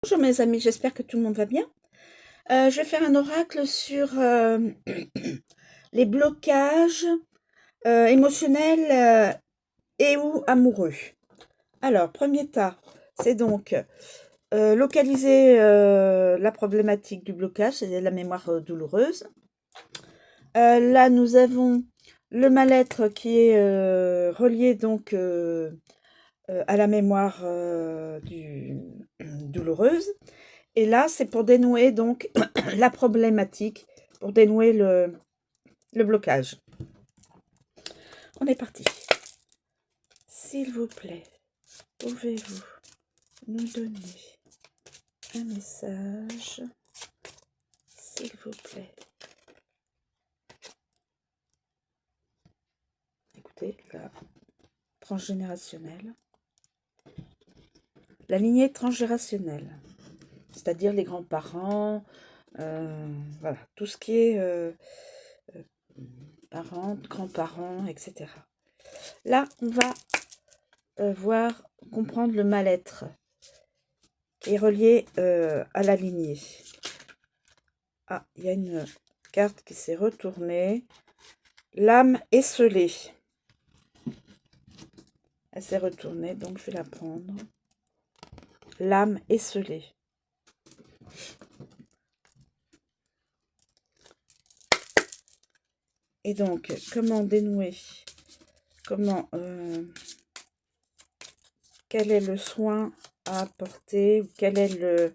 Bonjour mes amis, j'espère que tout le monde va bien. Je vais faire un oracle sur les blocages émotionnels et ou amoureux. Alors, premier tas, c'est donc localiser la problématique du blocage, c'est la mémoire douloureuse. Là, nous avons le mal-être qui est relié donc à la mémoire douloureuse. Et là, c'est pour dénouer donc la problématique, pour dénouer le blocage. On est parti. S'il vous plaît, pouvez-vous nous donner un message, s'il vous plaît. Écoutez, la transgénérationnelle. La lignée transgénérationnelle, c'est-à-dire les grands-parents, voilà, tout ce qui est parents, grands-parents, etc. Là, on va comprendre le mal-être et relié à la lignée. Ah, il y a une carte qui s'est retournée. L'âme esseulée. Elle s'est retournée, donc je vais la prendre. L'âme esseulée. Et donc, comment dénouer? Comment quel est le soin à apporter? Quel est le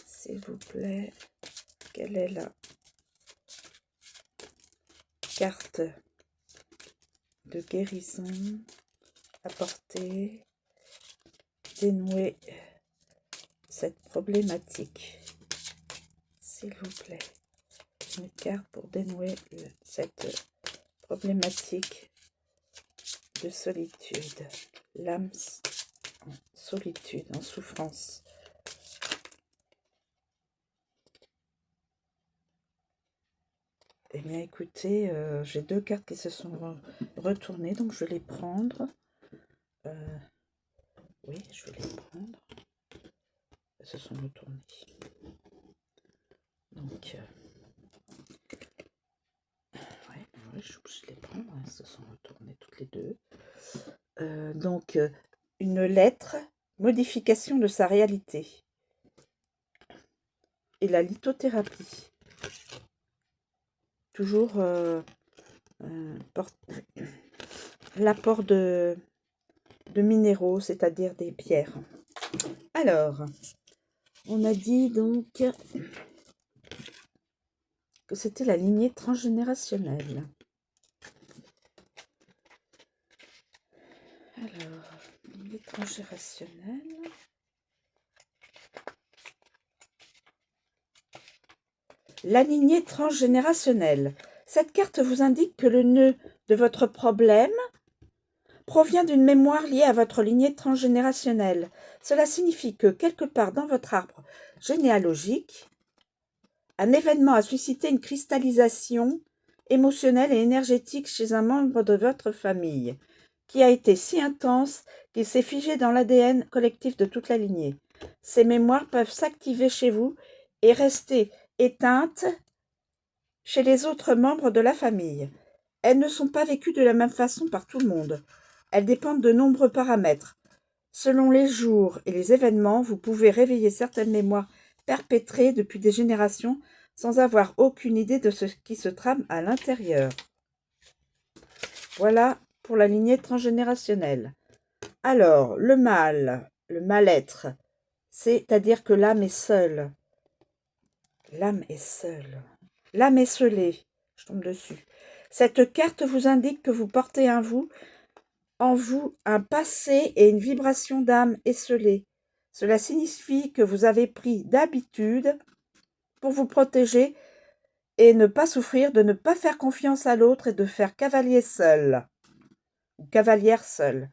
s'il vous plaît, quelle est la carte de guérison apporter, dénouer cette problématique, s'il vous plaît. Une carte pour dénouer cette problématique de solitude, l'âme en solitude, en souffrance. Eh bien écoutez, j'ai deux cartes qui se sont retournées, donc je vais les prendre. Oui, je vais les prendre. Elles se sont retournées. Donc, ouais, je suis obligée de les prendre, elles se sont retournées toutes les deux. Donc, une lettre, modification de sa réalité. Et la lithothérapie. Toujours l'apport de minéraux, c'est-à-dire des pierres. Alors, on a dit donc que c'était la lignée transgénérationnelle. Alors, lignée transgénérationnelle. La lignée transgénérationnelle. Cette carte vous indique que le nœud de votre problème provient d'une mémoire liée à votre lignée transgénérationnelle. Cela signifie que, quelque part dans votre arbre généalogique, un événement a suscité une cristallisation émotionnelle et énergétique chez un membre de votre famille, qui a été si intense qu'il s'est figé dans l'ADN collectif de toute la lignée. Ces mémoires peuvent s'activer chez vous et rester éteintes chez les autres membres de la famille. Elles ne sont pas vécues de la même façon par tout le monde. Elles dépendent de nombreux paramètres. Selon les jours et les événements, vous pouvez réveiller certaines mémoires perpétrées depuis des générations sans avoir aucune idée de ce qui se trame à l'intérieur. Voilà pour la lignée transgénérationnelle. Alors, le mal, le mal-être, c'est-à-dire que l'âme est seule. L'âme est seule. L'âme esseulée. Je tombe dessus. Cette carte vous indique que vous portez en vous un passé et une vibration d'âme esseulée. Cela signifie que vous avez pris d'habitude pour vous protéger et ne pas souffrir, de ne pas faire confiance à l'autre et de faire cavalier seul ou cavalière seule.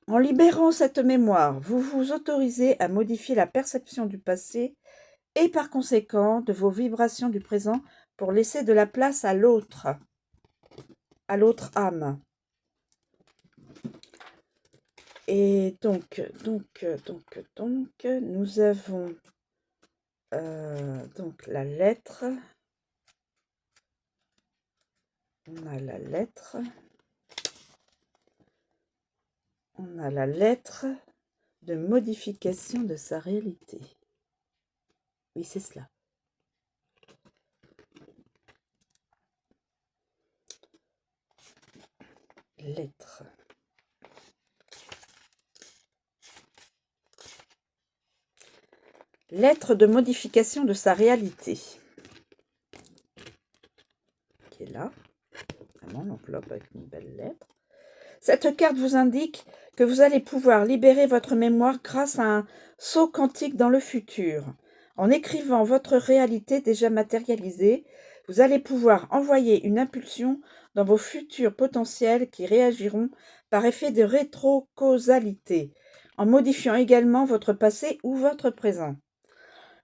En libérant cette mémoire, vous vous autorisez à modifier la perception du passé et par conséquent de vos vibrations du présent pour laisser de la place à l'autre âme. Et donc, nous avons donc la lettre. On a la lettre. On a la lettre de modification de sa réalité. Oui, c'est cela. Lettre. Lettre de modification de sa réalité. Qui est là. Vraiment, l'enveloppe avec une belle lettre. Cette carte vous indique que vous allez pouvoir libérer votre mémoire grâce à un saut quantique dans le futur. En écrivant votre réalité déjà matérialisée, vous allez pouvoir envoyer une impulsion dans vos futurs potentiels qui réagiront par effet de rétrocausalité, en modifiant également votre passé ou votre présent.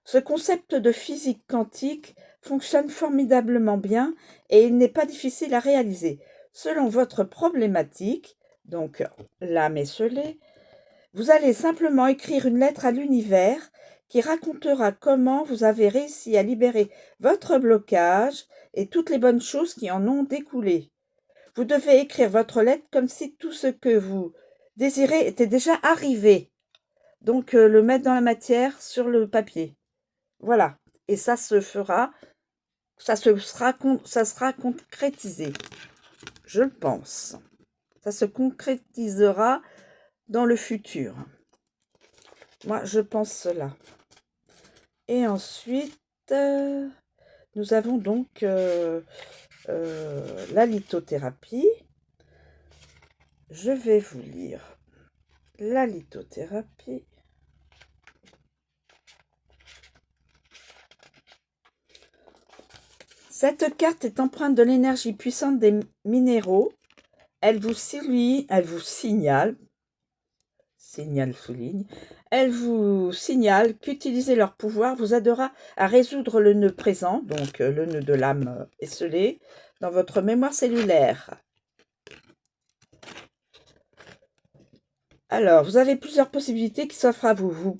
Ce concept de physique quantique fonctionne formidablement bien et il n'est pas difficile à réaliser. Selon votre problématique, donc l'âme esselée, vous allez simplement écrire une lettre à l'univers qui racontera comment vous avez réussi à libérer votre blocage et toutes les bonnes choses qui en ont découlé. Vous devez écrire votre lettre comme si tout ce que vous désirez était déjà arrivé. Donc le mettre dans la matière sur le papier. Voilà. Et ça se fera, ça sera concrétisé. Je le pense. Ça se concrétisera dans le futur. Moi, je pense cela. Et ensuite, nous avons donc la lithothérapie. Je vais vous lire la lithothérapie. Cette carte est empreinte de l'énergie puissante des minéraux. Elle vous signale, qu'utiliser leur pouvoir vous aidera à résoudre le nœud présent, donc le nœud de l'âme esselée, dans votre mémoire cellulaire. Alors, vous avez plusieurs possibilités qui s'offrent à vous.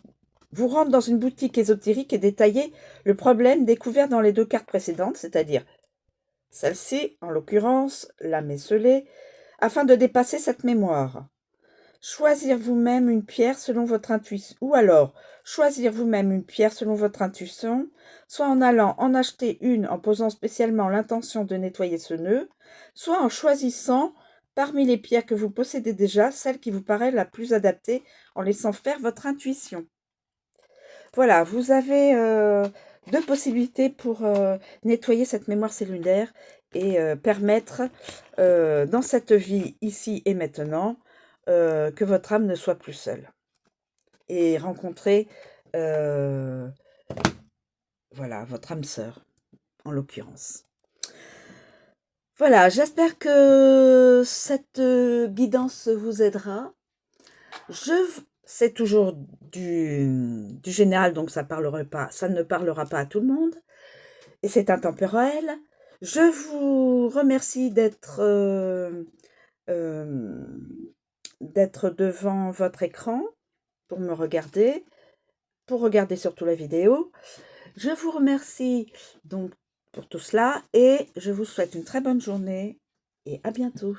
Vous rendre dans une boutique ésotérique et détailler le problème découvert dans les deux cartes précédentes, c'est-à-dire celle-ci, en l'occurrence, l'âme esselée, afin de dépasser cette mémoire. Choisir vous-même une pierre selon votre intuition, ou alors choisir vous-même une pierre selon votre intuition, soit en allant en acheter une en posant spécialement l'intention de nettoyer ce nœud, soit en choisissant parmi les pierres que vous possédez déjà, celle qui vous paraît la plus adaptée en laissant faire votre intuition. Voilà, vous avez deux possibilités pour nettoyer cette mémoire cellulaire et permettre dans cette vie ici et maintenant que votre âme ne soit plus seule et rencontrer voilà, votre âme sœur en l'occurrence. Voilà, j'espère que cette guidance vous aidera. C'est toujours du général, donc ça ne parlera pas à tout le monde. Et c'est intemporel. Je vous remercie d'être devant votre écran pour me regarder, pour regarder surtout la vidéo. Je vous remercie donc pour tout cela et je vous souhaite une très bonne journée et à bientôt.